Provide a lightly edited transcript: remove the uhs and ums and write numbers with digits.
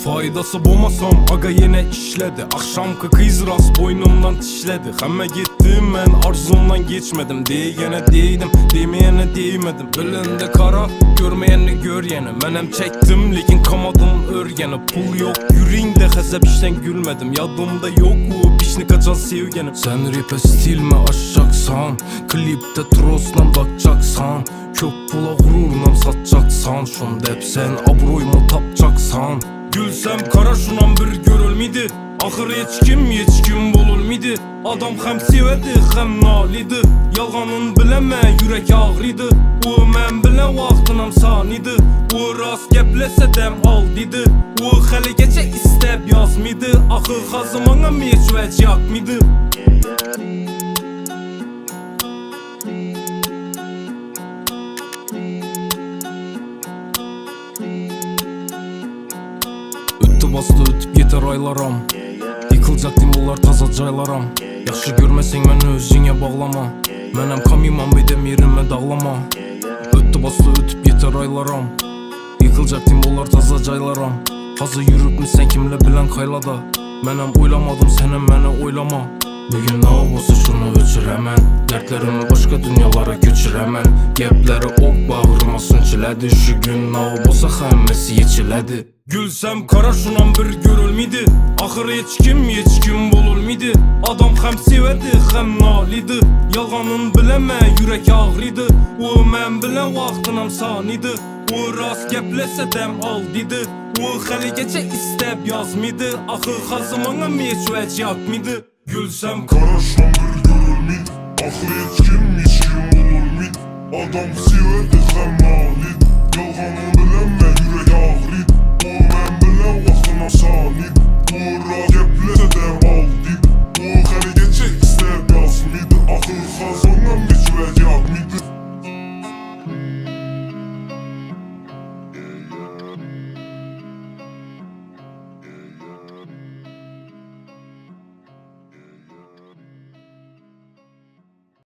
Faydası bulmasam aga yine işledi. Akşamki kız rast boynumdan tişledi. Hemme gittim ben arzumdan geçmedim. Diyene değdim, demeyene değmedim. Ölünde kara, görmeyeni gör yeni. Menem çektim lekin kamadım örgeni. Pul yok yüreğinde hesap işten gülmedim. Yadımda yok bu pişni kaçan sevgenim. Sen rap'e stil mi aşacaksan, klipte trosla bakacaksan, köp pula gururla satacaksan, şunda hep sen abroyumu tapacaksan. Gülsem kara şunan bir görülmedi. Ahır hiç kim bululmedi. Adam hem sevedi hem nalidi. Yalganın bileme yürek ağrıydı. O men bile vaxtınam saniydi. O rast geplese dem al dedi. O hali geçe istep yazmıydı. Ahır hazımana meçveç yakmıydı. Bastı ötüp yeter aylaram. Yıkılacak dimullar taza caylaram. Yaxşı görmesen beni özüne bağlama. Menem kamimam bedem yerime dağlama. Öttü bastı ötüp yeter aylaram. Yıkılacak dimullar taza caylaram. Hazır yürüp mü sen kimle bilen kaylada. Menem oylamadım senem mene oylama. Bugün ne olsa şunu öçür hemen. Dertlerimi başka dünyalara göçür hemen. Gepleri ok bağrıma sünçiledi. Şu gün ne olsa hemmesi yechiledi. Gülsem kara şunan bir görülmedi. Ahır hiç kim bululmedi. Adam hem sevedi hem nalidi. Yalganın bileme yürek ağrıydı. O men bile vaxtınam saniydi. O rast geplese dem al dedi. O hali geçe istep yazmıydı. Ahır hazımana meçveç yakmıydı. Gülsem kara şunan bir görülmedi. Ahır hiç kim bululmedi. Adam sevedi hem nalidi.